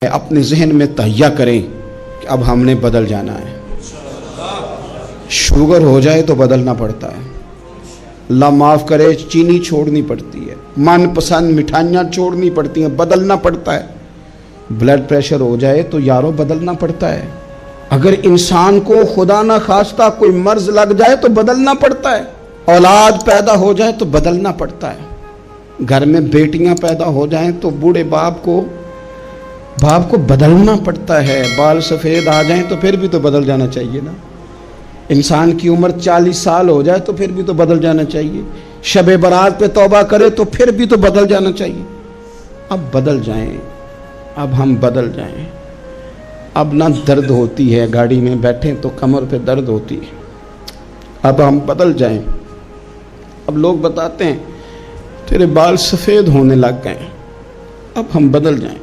اپنے ذہن میں تہیہ کریں کہ اب ہم نے بدل جانا ہے۔ شوگر ہو جائے تو بدلنا پڑتا ہے، اللہ معاف کرے چینی چھوڑنی پڑتی ہے، من پسند مٹھائیاں چھوڑنی پڑتی ہیں، بدلنا پڑتا ہے۔ بلڈ پریشر ہو جائے تو یارو بدلنا پڑتا ہے۔ اگر انسان کو خدا نہ خواستہ کوئی مرض لگ جائے تو بدلنا پڑتا ہے۔ اولاد پیدا ہو جائے تو بدلنا پڑتا ہے۔ گھر میں بیٹیاں پیدا ہو جائیں تو بوڑھے باپ کو بدلنا پڑتا ہے۔ بال سفید آ جائیں تو پھر بھی تو بدل جانا چاہیے نا۔ انسان کی عمر 40 سال ہو جائے تو پھر بھی تو بدل جانا چاہیے۔ شب برات پہ توبہ کرے تو پھر بھی تو بدل جانا چاہیے۔ اب بدل جائیں، اب ہم بدل جائیں۔ اب نہ درد ہوتی ہے، گاڑی میں بیٹھیں تو کمر پہ درد ہوتی ہے، اب ہم بدل جائیں۔ اب لوگ بتاتے ہیں تیرے بال سفید ہونے لگ گئے، اب ہم بدل جائیں۔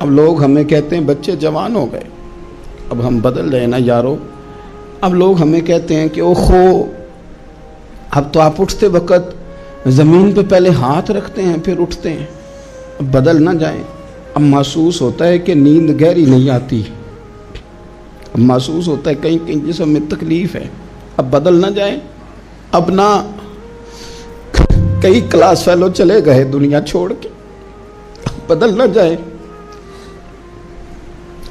اب لوگ ہمیں کہتے ہیں بچے جوان ہو گئے، اب ہم بدل جائیں نا یارو۔ اب لوگ ہمیں کہتے ہیں کہ اوہو اب تو آپ اٹھتے وقت زمین پہ پہلے ہاتھ رکھتے ہیں پھر اٹھتے ہیں، اب بدل نہ جائیں۔ اب محسوس ہوتا ہے کہ نیند گہری نہیں آتی، اب محسوس ہوتا ہے کہیں کہیں جسم میں تکلیف ہے، اب بدل نہ جائیں۔ اب نہ کئی کلاس فیلو چلے گئے دنیا چھوڑ کے، اب بدل نہ جائیں۔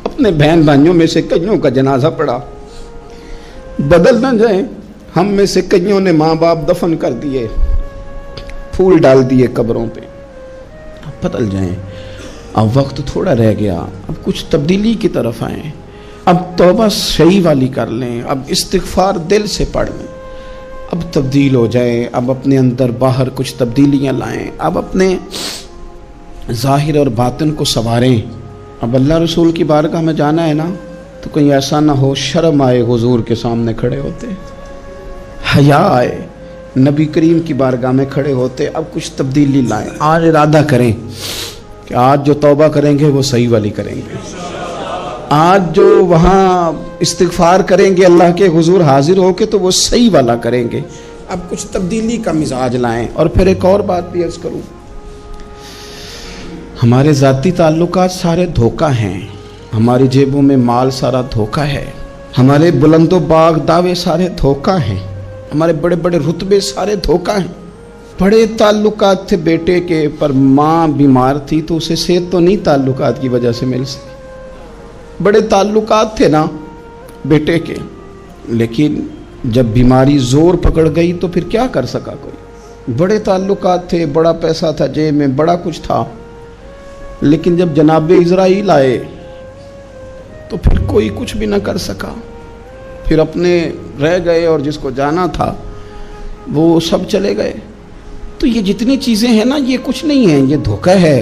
اپنے بہن بھائیوں میں سے کئیوں کا جنازہ پڑا، بدل نہ جائیں۔ ہم میں سے کئیوں نے ماں باپ دفن کر دیے، پھول ڈال دیے قبروں پہ، اب بدل جائیں۔ اب وقت تھوڑا رہ گیا، اب کچھ تبدیلی کی طرف آئیں، اب توبہ صحیح والی کر لیں، اب استغفار دل سے پڑھ لیں، اب تبدیل ہو جائیں، اب اپنے اندر باہر کچھ تبدیلیاں لائیں، اب اپنے ظاہر اور باطن کو سنواریں۔ اب اللہ رسول کی بارگاہ میں جانا ہے نا تو کہیں ایسا نہ ہو شرم آئے حضور کے سامنے کھڑے ہوتے، حیا آئے نبی کریم کی بارگاہ میں کھڑے ہوتے۔ اب کچھ تبدیلی لائیں، آج ارادہ کریں کہ آج جو توبہ کریں گے وہ صحیح والی کریں گے، آج جو وہاں استغفار کریں گے اللہ کے حضور حاضر ہو کے تو وہ صحیح والا کریں گے۔ اب کچھ تبدیلی کا مزاج لائیں۔ اور پھر ایک اور بات بھی عرض کروں، ہمارے ذاتی تعلقات سارے دھوکہ ہیں، ہماری جیبوں میں مال سارا دھوکہ ہے، ہمارے بلند و باغ دعوے سارے دھوکہ ہیں، ہمارے بڑے بڑے رتبے سارے دھوکہ ہیں۔ بڑے تعلقات تھے بیٹے کے، پر ماں بیمار تھی تو اسے صحت تو نہیں تعلقات کی وجہ سے مل سکی۔ بڑے تعلقات تھے نا بیٹے کے، لیکن جب بیماری زور پکڑ گئی تو پھر کیا کر سکا کوئی۔ بڑے تعلقات تھے، بڑا پیسہ تھا جیب میں، بڑا کچھ تھا، لیکن جب جناب اسرائیل آئے تو پھر کوئی کچھ بھی نہ کر سکا، پھر اپنے رہ گئے اور جس کو جانا تھا وہ سب چلے گئے۔ تو یہ جتنی چیزیں ہیں نا یہ کچھ نہیں ہیں، یہ دھوکہ ہے۔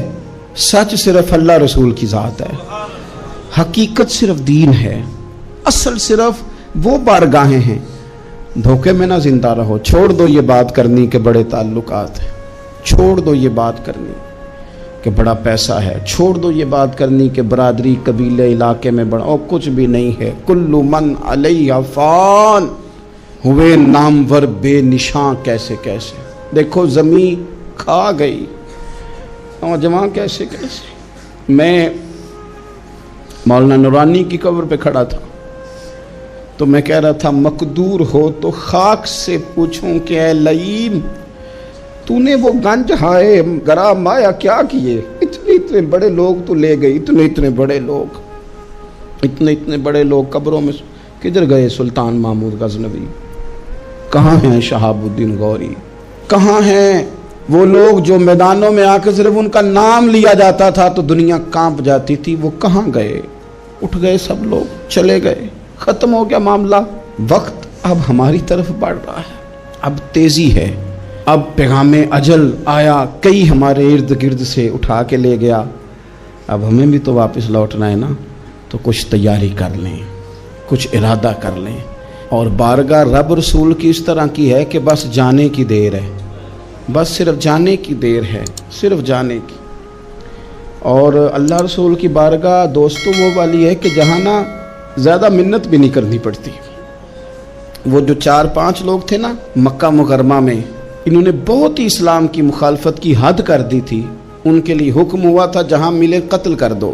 سچ صرف اللہ رسول کی ذات ہے، حقیقت صرف دین ہے، اصل صرف وہ بارگاہیں ہیں۔ دھوکے میں نہ زندہ رہو، چھوڑ دو یہ بات کرنی کہ بڑے تعلقات ہیں، چھوڑ دو یہ بات کرنی کہ بڑا پیسہ ہے، چھوڑ دو یہ بات کرنی کہ برادری قبیلے علاقے میں بڑا، اور کچھ بھی نہیں ہے۔ کل من علیہ فان، ہوئے نامور بے نشاں کیسے کیسے۔ دیکھو زمین کھا گئی، نوجوان کیسے کیسے۔ میں مولانا نورانی کی قبر پہ کھڑا تھا تو میں کہہ رہا تھا مقدور ہو تو خاک سے پوچھوں کہ اے لئیم تو نے وہ گنج ہائے گرا مایا کیا کیے، اتنے بڑے لوگ تو لے گئی، اتنے بڑے لوگ، اتنے بڑے لوگ قبروں میں کدھر گئے؟ سلطان محمود غزنوی کہاں ہیں؟ شہاب الدین غوری کہاں ہیں؟ وہ لوگ جو میدانوں میں آ کے صرف ان کا نام لیا جاتا تھا تو دنیا کانپ جاتی تھی، وہ کہاں گئے؟ اٹھ گئے سب لوگ، چلے گئے، ختم ہو گیا معاملہ۔ وقت اب ہماری طرف بڑھ رہا ہے، اب تیزی ہے، اب پیغام اجل آیا، کئی ہمارے ارد گرد سے اٹھا کے لے گیا، اب ہمیں بھی تو واپس لوٹنا ہے نا، تو کچھ تیاری کر لیں، کچھ ارادہ کر لیں۔ اور بارگاہ رب رسول کی اس طرح کی ہے کہ بس جانے کی دیر ہے، بس صرف جانے کی دیر ہے، صرف جانے کی۔ اور اللہ رسول کی بارگاہ دوستوں وہ والی ہے کہ جہاں نا زیادہ منت بھی نہیں کرنی پڑتی۔ وہ جو 4-5 لوگ تھے نا مکہ مکرمہ میں، انہوں نے بہت ہی اسلام کی مخالفت کی حد کر دی تھی، ان کے لیے حکم ہوا تھا جہاں ملے قتل کر دو،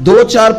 2 4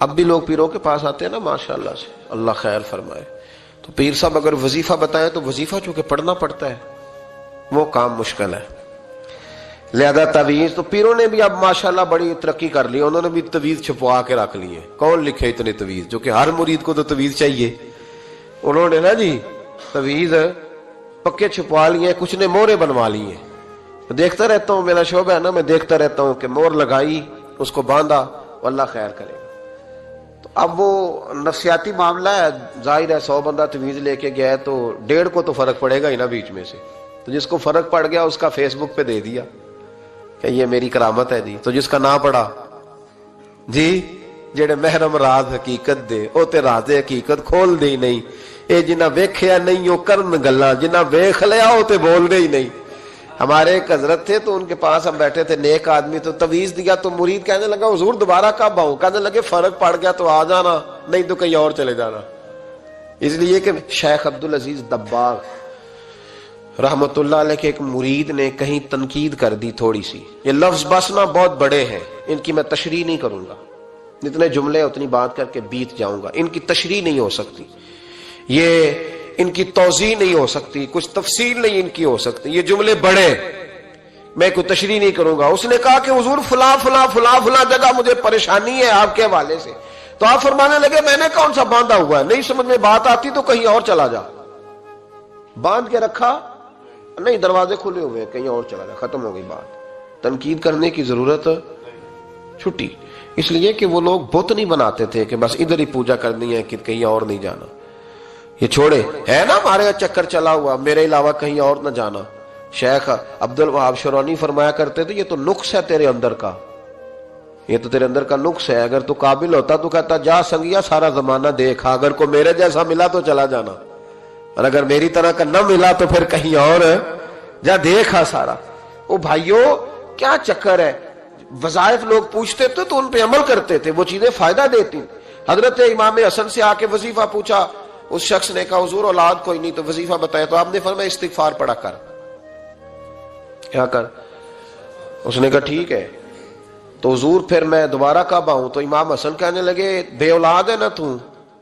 اب بھی لوگ پیروں کے پاس آتے ہیں نا ماشاءاللہ سے، اللہ خیر فرمائے، تو پیر صاحب اگر وظیفہ بتائیں تو وظیفہ چونکہ پڑھنا پڑتا ہے وہ کام مشکل ہے، لہذا تعویذ تو پیروں نے بھی اب ماشاءاللہ بڑی ترقی کر لی، انہوں نے بھی تعویذ چھپوا کے رکھ لی ہے۔ کون لکھے اتنے تعویذ، جو کہ ہر مرید کو تو تعویذ چاہیے، انہوں نے نا جی تعویذ پکے چھپوا لیے، کچھ نے مورے بنوا لی ہیں۔ دیکھتا رہتا ہوں، میرا شعبہ ہے نا، میں دیکھتا رہتا ہوں کہ مور لگائی، اس کو باندھا، اللہ خیر کرے گا۔ تو اب وہ نفسیاتی معاملہ ہے، ظاہر ہے 100 بندہ تعویذ لے کے گیا ہے تو 1.5 کو تو فرق پڑے گا ہی نا بیچ میں سے، تو جس کو فرق پڑ گیا اس کا فیس بک پہ دے دیا کہ یہ میری کرامت ہے جی، تو جس کا نہ پڑا جی جڑے محرم راز حقیقت دے او تے راز حقیقت کھول دے ہی نہیں، اے جنہ ویکھیا نہیں او کرن گلاں، جنہ ویکھ لیا او تے بول دے ہی نہیں۔ ہمارے ایک حضرت تھے تو ان کے پاس ہم بیٹھے تھے، نیک آدمی، تو تعویذ دیا تو مرید کہنے لگا حضور دوبارہ کب آؤں؟ کہنے لگے فرق پڑ گیا تو آ جانا، نہیں تو کہیں اور چلے جانا۔ اس لیے کہ شیخ عبدالعزیز دباغ رحمت اللہ علیہ کے ایک مرید نے کہیں تنقید کر دی تھوڑی سی، یہ لفظ بس نا بہت بڑے ہیں، ان کی میں تشریح نہیں کروں گا، جتنے جملے اتنی بات کر کے بیت جاؤں گا، ان کی تشریح نہیں ہو سکتی، یہ ان کی توضیح نہیں ہو سکتی، کچھ تفصیل نہیں ان کی ہو سکتی، یہ جملے بڑے، میں کوئی تشریح نہیں کروں گا۔ اس نے کہا کہ حضور فلاں فلاں فلاں فلاں جگہ مجھے پریشانی ہے آپ کے حوالے سے، تو آپ فرمانے لگے میں نے کون سا باندھا ہوا ہے، نہیں سمجھ میں بات آتی تو کہیں اور چلا جا، باندھ کے رکھا نہیں، دروازے کھلے ہوئے کہیں اور چلا جا، ختم ہو گئی بات۔ تنقید کرنے کی ضرورت چھٹی، اس لیے کہ وہ لوگ بت نہیں بناتے تھے کہ بس ادھر ہی پوجا کرنی ہے کہ کہیں اور نہیں جانا، یہ چھوڑے ہے نا ہمارے چکر چلا ہوا، میرے علاوہ کہیں اور نہ جانا۔ شیخ عبد الوہاب شرونی فرمایا کرتے تھے یہ تو نقص ہے تیرے اندر کا، یہ تو تیرے اندر کا نقص ہے، اگر تو قابل ہوتا تو کہتا جا سنگیا سارا زمانہ دیکھا، اگر کوئی میرے جیسا ملا تو چلا جانا، اور اگر میری طرح کا نہ ملا تو پھر کہیں اور جا دیکھا سارا۔ او بھائیو کیا چکر ہے، وظائف لوگ پوچھتے تھے تو ان پہ عمل کرتے تھے، وہ چیزیں فائدہ دیتی۔ حضرت امام حسن سے آ کے وظیفہ پوچھا، اس شخص نے کہا حضور اولاد کوئی نہیں تو وظیفہ بتایا، تو آپ نے فرمایا استغفار پڑھا کر، کیا کر؟ اس نے کہا ٹھیک ہے، تو حضور پھر میں دوبارہ کب آؤں؟ تو امام حسن کہنے لگے بے اولاد ہے نا تو،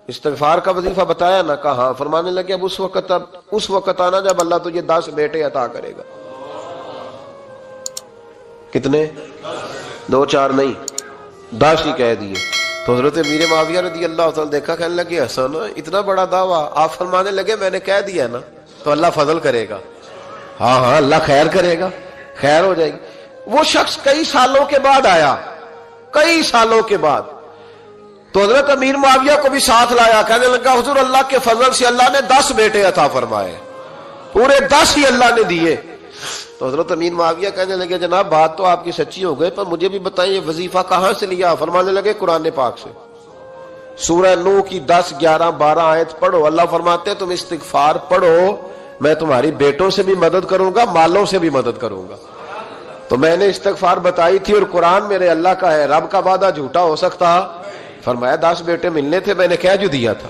استغفار کا وظیفہ بتایا نا؟ کہا ہاں۔ فرمانے لگے اب اس وقت آنا جب اللہ تجھے 10 بیٹے عطا کرے گا۔ کتنے؟ 2 4 نہیں، 10 ہی کہہ دیے۔ تو حضرت امیر معاویہ رضی اللہ تعالیٰ دیکھا، کہنے لگے حسن اتنا بڑا دعویٰ؟ آپ فرمانے لگے میں نے کہہ دیا نا تو اللہ فضل کرے گا، ہاں ہاں اللہ خیر کرے گا، خیر ہو جائے گی۔ وہ شخص کئی سالوں کے بعد آیا، کئی سالوں کے بعد، تو حضرت امیر معاویہ کو بھی ساتھ لایا، کہنے لگا حضور اللہ کے فضل سے اللہ نے 10 بیٹے عطا فرمائے، پورے 10 ہی اللہ نے دیے۔ تو حضرت امیر معاویہ کہنے لگے جناب بات تو آپ کی سچی ہو گئی، پر مجھے بھی بتائیں یہ وظیفہ کہاں سے لیا؟ فرمانے لگے قرآن پاک سے، سورہ نوح کی 10 11 12 آیت پڑھو، اللہ فرماتے تم استغفار پڑھو، میں تمہاری بیٹوں سے بھی مدد کروں گا، مالوں سے بھی مدد کروں گا۔ تو میں نے استغفار بتائی تھی اور قرآن میرے اللہ کا ہے، رب کا وعدہ جھوٹا ہو سکتا؟ فرمایا 10 بیٹے ملنے تھے، میں نے کہہ جو دیا تھا۔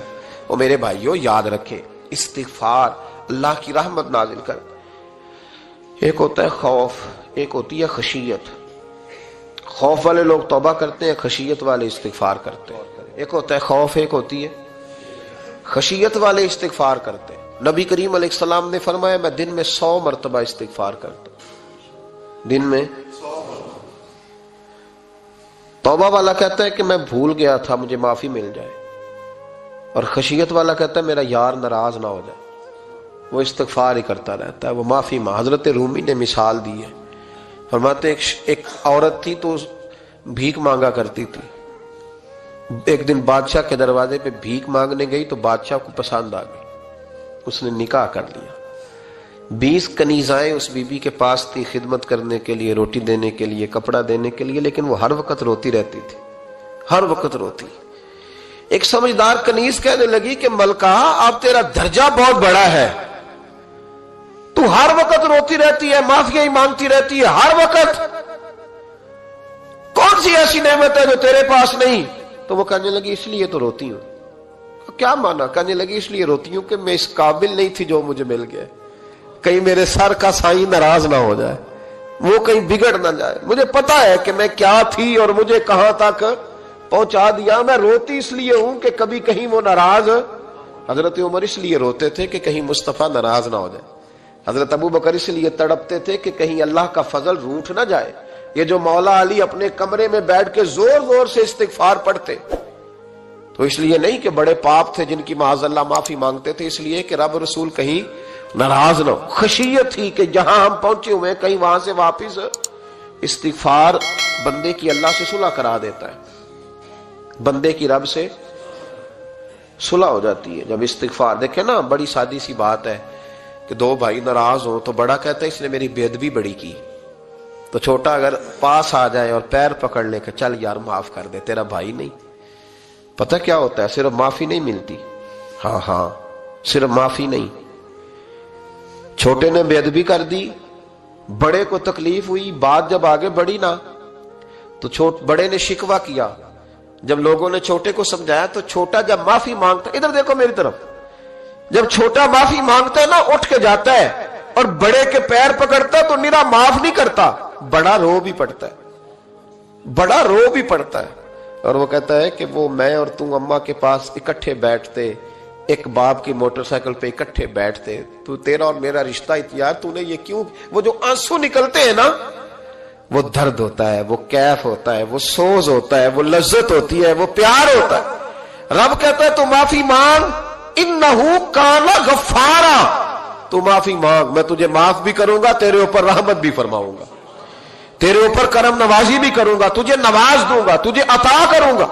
وہ میرے بھائیوں یاد رکھے استغفار اللہ کی رحمت نازل کر، ایک ہوتا ہے خوف، ایک ہوتی ہے خشیت۔ خوف والے لوگ توبہ کرتے ہیں، خشیت والے استغفار کرتے ہیں۔ ایک ہوتا ہے خوف، ایک ہوتی ہے خشیت والے استغفار کرتے ہیں۔ نبی کریم علیہ السلام نے فرمایا میں دن میں 100 مرتبہ استغفار کرتا ہوں، دن میں۔ توبہ والا کہتا ہے کہ میں بھول گیا تھا مجھے معافی مل جائے، اور خشیت والا کہتا ہے میرا یار ناراض نہ ہو جائے، وہ استغفار ہی کرتا رہتا ہے، وہ معافی حضرت رومی نے مثال دی ہے، فرماتے ایک عورت تھی تو بھیک مانگا کرتی تھی، ایک دن بادشاہ کے دروازے پہ بھیک مانگنے گئی تو بادشاہ کو پسند آ گئی، اس نے نکاح کر لیا۔ 20 کنیزائیں اس بی بی کے پاس تھی خدمت کرنے کے لیے، روٹی دینے کے لیے، کپڑا دینے کے لیے، لیکن وہ ہر وقت روتی رہتی تھی، ہر وقت روتی۔ ایک سمجھدار کنیز کہنے لگی کہ ملکہ اب تیرا درجہ بہت بڑا ہے، تو ہر وقت روتی رہتی ہے، معافیاں ہی مانگتی رہتی ہے ہر وقت، کون سی ایسی نعمت ہے جو تیرے پاس نہیں؟ تو وہ کہنے لگی اس لیے تو روتی ہوں۔ کیا مانا؟ کہنے لگی اس لیے روتی ہوں کہ میں اس قابل نہیں تھی جو مجھے مل گیا، کہیں میرے سر کا سائیں ناراض نہ ہو جائے، وہ کہیں بگڑ نہ جائے، مجھے پتا ہے کہ میں کیا تھی اور مجھے کہاں تک پہنچا دیا. میں روتی اس لیے ہوں کہ کبھی کہیں وہ ناراض. حضرت عمر اس لیے روتے تھے کہ کہیں مصطفیٰ ناراض نہ ہو جائے. حضرت ابو بکر اس لیے تڑپتے تھے کہ کہیں اللہ کا فضل روٹھ نہ جائے. یہ جو مولا علی اپنے کمرے میں بیٹھ کے زور زور سے استغفار پڑھتے تو اس لیے نہیں کہ بڑے پاپ تھے جن کی معاذ اللہ معافی مانگتے تھے، اس لیے کہ رب رسول کہیں ناراض نہ ہو. خشیت تھی کہ جہاں ہم پہنچے ہوئے کہیں وہاں سے واپس. استغفار بندے کی اللہ سے صلح کرا دیتا ہے، بندے کی رب سے صلح ہو جاتی ہے جب استغفار. دیکھیں نا، بڑی سادی سی بات ہے کہ دو بھائی ناراض ہوں تو بڑا کہتا ہے اس نے میری بے ادبی بڑی کی، تو چھوٹا اگر پاس آ جائے اور پیر پکڑ لے کہ چل یار معاف کر دے، تیرا بھائی نہیں. پتہ کیا ہوتا ہے؟ صرف معافی نہیں ملتی. ہاں صرف معافی نہیں. چھوٹے نے بے ادبی کر دی، بڑے کو تکلیف ہوئی، بات جب آگے بڑھی نا تو بڑے نے شکوہ کیا. جب لوگوں نے چھوٹے کو سمجھایا تو چھوٹا جب معافی مانگتا، ادھر دیکھو میری طرف، جب چھوٹا معافی مانگتا ہے نا اٹھ کے جاتا ہے اور بڑے کے پیر پکڑتا ہے تو میرا معاف نہیں کرتا، بڑا رو بھی پڑتا ہے، بڑا رو بھی پڑتا ہے. اور وہ کہتا ہے کہ وہ میں اور تم اماں کے پاس اکٹھے بیٹھتے، ایک باپ کی موٹر سائیکل پہ اکٹھے بیٹھتے، تو تیرا اور میرا رشتہ یار تو نے یہ کیوں. وہ جو آنسو نکلتے ہیں نا وہ درد ہوتا ہے، وہ کیف ہوتا ہے، وہ سوز ہوتا ہے، وہ لذت ہوتی ہے، وہ پیار ہوتا ہے. رب کہتا ہے تو معافی مانگ، انہو کان غفارا، تو معافی مانگ، میں تجھے معاف بھی کروں گا، تیرے اوپر رحمت بھی فرماؤں گا، تیرے اوپر کرم نوازی بھی کروں گا، تجھے نواز دوں گا، تجھے عطا کروں گا.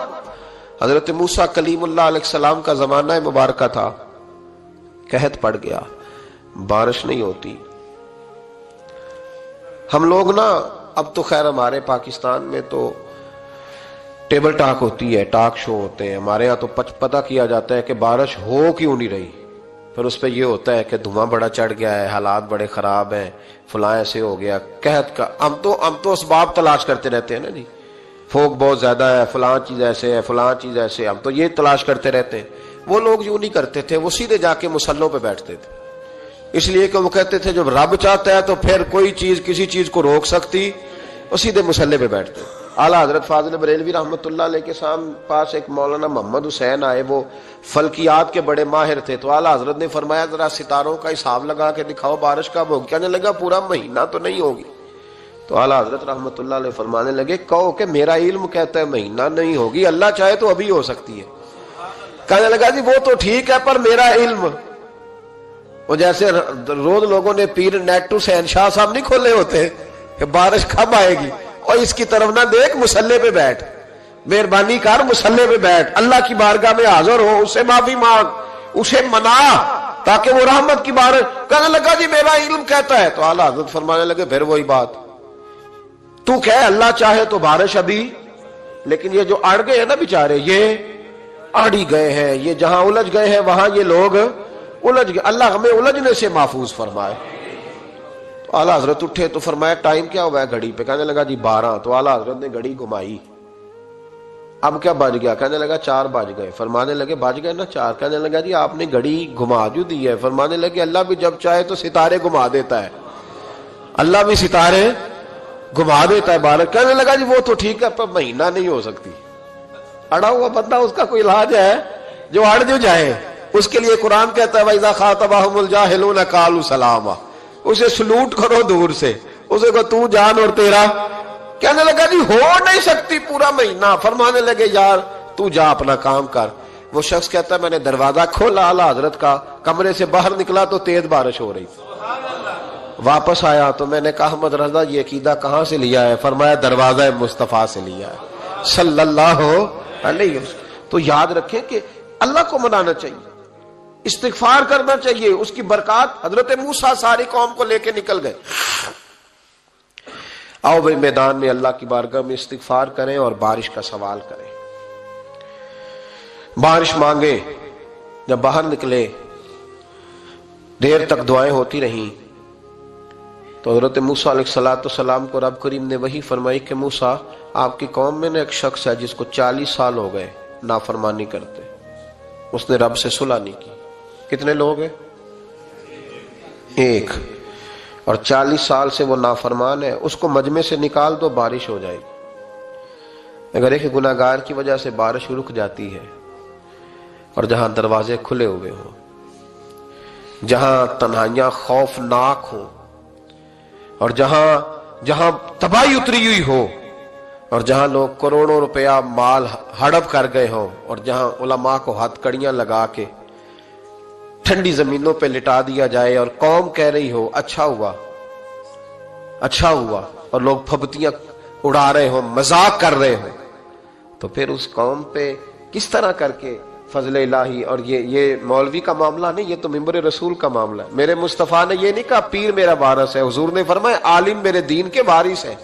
حضرت موسیٰ کلیم اللہ علیہ السلام کا زمانہ مبارکہ تھا، قحط پڑ گیا، بارش نہیں ہوتی. ہم لوگ نا اب تو خیر ہمارے پاکستان میں تو ٹیبل ٹاک ہوتی ہے، ٹاک شو ہوتے ہیں. ہمارے ہاں تو پتہ کیا جاتا ہے کہ بارش ہو کیوں نہیں رہی، پھر اس پہ یہ ہوتا ہے کہ دھواں بڑا چڑھ گیا ہے، حالات بڑے خراب ہیں، فلاں ایسے ہو گیا قحط کا. ہم تو اسباب تلاش کرتے رہتے ہیں نا جی، فوق بہت زیادہ ہے، فلاں چیز ایسے ہے، فلاں چیز ایسے، ہم تو یہ تلاش کرتے رہتے ہیں. وہ لوگ یوں نہیں کرتے تھے، وہ سیدھے جا کے مسلوں پہ بیٹھتے تھے، اس لیے کہ وہ کہتے تھے جب رب چاہتا ہے تو پھر کوئی چیز کسی چیز کو روک سکتی. وہ سیدھے مسلے پہ بیٹھتے. اعلیٰ حضرت فاضل بریلوی رحمۃ اللہ علیہ کے پاس ایک مولانا محمد حسین آئے، وہ فلکیات کے بڑے ماہر تھے. تو اعلیٰ حضرت نے فرمایا ذرا ستاروں کا حساب لگا کے دکھاؤ بارش کب ہوگی. کہنے لگا پورا مہینہ تو نہیں ہوگی. تو اعلیٰ حضرت رحمۃ اللہ علیہ فرمانے لگے کہو کہ میرا علم کہتا ہے مہینہ نہیں ہوگی، اللہ چاہے تو ابھی ہو سکتی ہے. کہنے لگا جی وہ تو ٹھیک ہے پر میرا علم، وہ جیسے روز لوگوں نے پیر نیٹو سین شاہ صاحب نہیں کھولے ہوتے کہ بارش کب آئے گی، اور اس کی طرف نہ دیکھ، مسلے پہ بیٹھ، مہربانی کر مسلے پہ بیٹھ، اللہ کی بارگاہ میں حاضر ہو، اسے معافی مانگ، اسے منا تاکہ وہ رحمت کی بارش. کہنے لگا جی میرا علم کہتا ہے. تو اعلیٰ حضرت فرمانے لگے پھر وہی بات، تو کہہ اللہ چاہے تو بارش ابھی، لیکن یہ جو اڑ گئے ہیں نا بیچارے، یہ اڑی گئے ہیں، یہ جہاں الجھ گئے ہیں وہاں یہ لوگ الجھ گئے. اللہ ہمیں الجھنے سے محفوظ فرمائے. تو اعلیٰ حضرت اٹھے تو فرمایا ٹائم کیا ہوا ہے گھڑی پہ؟ کہنے لگا جی 12. تو اعلیٰ حضرت نے گھڑی گھمائی، اب کیا بج گیا؟ کہنے لگا 4 بج گئے. فرمانے لگے بج گئے نا 4. کہنے لگا جی آپ نے گھڑی گھما جو دی ہے. فرمانے لگے اللہ بھی جب چاہے تو ستارے گھما دیتا ہے، اللہ بھی ستارے گھما دیتا ہے بارش. کہنے لگا جی وہ تو ٹھیک ہے پر مہینہ نہیں ہو سکتی. اڑا ہوا بندہ، اس کا کوئی علاج ہے؟ جو اڑ جو جائے اس کے لیے قرآن کہتا ہے وَإِذَا خَاطَبَهُمُ الْجَاهِلُونَ قَالُوا سَلَامًا. اسے سلوٹ کرو دور سے، اسے کو تو جان اور تیرا. کہنے لگا جی ہو نہیں سکتی پورا مہینہ. فرمانے لگے یار تو جا اپنا کام کر. وہ شخص کہتا ہے میں نے دروازہ کھولا اعلیٰ حضرت کا، کمرے سے باہر نکلا تو تیز بارش ہو رہی. واپس آیا تو میں نے کہا احمد رضا یہ عقیدہ کہاں سے لیا ہے؟ فرمایا دروازہ مصطفیٰ سے لیا ہے صلی اللہ علیہ وسلم. تو یاد رکھیں کہ اللہ کو منانا چاہیے، استغفار کرنا چاہیے، اس کی برکات. حضرت موسیٰ ساری قوم کو لے کے نکل گئے. آؤ بھائی میدان میں اللہ کی بارگاہ میں استغفار کریں اور بارش کا سوال کریں، بارش مانگے. جب باہر نکلے دیر تک دعائیں ہوتی رہیں تو حضرت موسیٰ علیہ السلام کو رب کریم نے وحی فرمائی کہ موسیٰ آپ کی قوم میں نے ایک شخص ہے جس کو 40 سال ہو گئے نافرمانی کرتے، اس نے رب سے صلح نہیں کی. کتنے لوگ ہیں؟ ایک. اور 40 سال سے وہ نافرمان ہے، اس کو مجمع سے نکال دو بارش ہو جائے گی. اگر ایک گناہگار کی وجہ سے بارش رک جاتی ہے اور جہاں دروازے کھلے ہوئے ہوں، جہاں تنہائیاں خوفناک ہوں، اور جہاں تباہی اتری ہوئی ہو، اور جہاں لوگ کروڑوں روپیہ مال ہڑپ کر گئے ہوں، اور جہاں علماء کو ہتھ کڑیاں لگا کے ٹھنڈی زمینوں پہ لٹا دیا جائے اور قوم کہہ رہی ہو اچھا ہوا اچھا ہوا، اور لوگ پھبتیاں اڑا رہے ہوں، مذاق کر رہے ہوں، تو پھر اس قوم پہ کس طرح کر کے فضل الہی؟ اور یہ مولوی کا معاملہ نہیں، یہ تو ممبر رسول کا معاملہ ہے۔ میرے مصطفیٰ نے یہ نہیں کہا پیر میرا وارث ہے، حضور نے فرمایا عالم میرے دین کے وارث ہے۔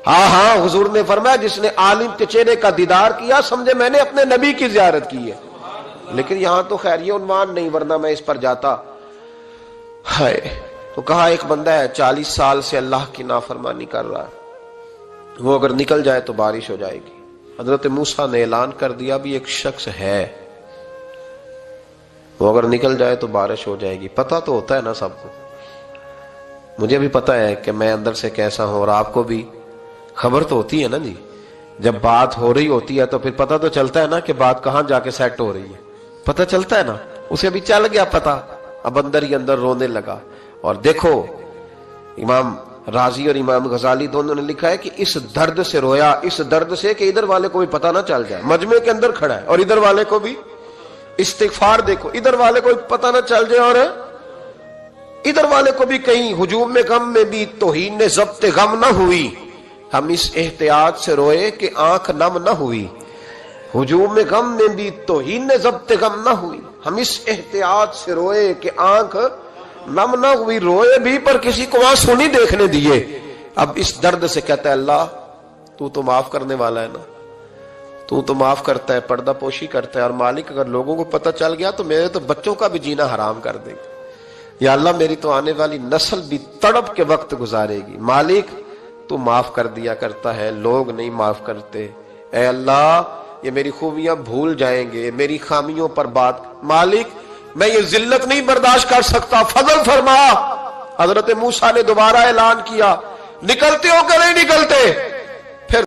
ہاں حضور نے فرمایا جس نے عالم کے چہرے کا دیدار کیا سمجھے میں نے اپنے نبی کی زیارت کی ہے۔ لیکن یہاں تو خیر یہ عنوان نہیں، ورنہ میں اس پر جاتا ہے۔ تو کہا ایک بندہ ہے 40 سال سے اللہ کی نافرمانی کر رہا ہے، وہ اگر نکل جائے تو بارش ہو جائے گی۔ حضرت موسیٰ نے اعلان کر دیا بھی ایک شخص ہے، وہ اگر نکل جائے تو بارش ہو جائے گی۔ پتہ تو ہوتا ہے نا سب کو، مجھے بھی پتہ ہے کہ میں اندر سے کیسا ہوں، اور آپ کو بھی خبر تو ہوتی ہے نا جی۔ جب بات ہو رہی ہوتی ہے تو پھر پتہ تو چلتا ہے نا کہ بات کہاں جا کے سیٹ ہو رہی ہے، پتہ چلتا ہے نا۔ اسے بھی چل گیا پتہ، اب اندر ہی اندر رونے لگا۔ اور دیکھو امام رازی اور امام غزالی دونوں نے لکھا ہے کہ اس درد سے رویا، اس درد سے کہ ادھر والے کو بھی پتہ نہ چل جائے، مجمع کے اندر کھڑا ہے اور ادھر والے کو بھی استغفار، دیکھو ادھر والے کو بھی پتہ نہ چل جائے اور ادھر والے کو بھی کہیں ہجوم میں غم میں بھی توہین نے ضبط غم نہ ہوئی۔ ہم اس احتیاط سے روئے کہ آنکھ نم نہ ہوئی، ہجوم میں غم میں بھی توہین نے ضبط غم نہ ہوئی۔ ہم اس احتیاط سے روئے کہ آنکھ نم نہ ہوئی، روئے بھی پر کسی کو آنسو نہیں دیکھنے دیے۔ اب اس درد سے کہتا ہے اللہ تو تو معاف کرنے والا ہے نا، تو تو معاف کرتا ہے، پردہ پوشی کرتا ہے، اور مالک اگر لوگوں کو پتہ چل گیا تو میرے تو بچوں کا بھی جینا حرام کر دے گا۔ یا اللہ میری تو آنے والی نسل بھی تڑپ کے وقت گزارے گی۔ مالک تو معاف کر دیا کرتا ہے، لوگ نہیں معاف کرتے۔ اے اللہ یہ میری خوبیاں بھول جائیں گے، میری خامیوں پر بات، مالک میں یہ ذلت نہیں برداشت کر سکتا، فضل فرما۔ حضرت موسیٰ نے دوبارہ اعلان کیا نکلتے ہو کہ نہیں نکلتے؟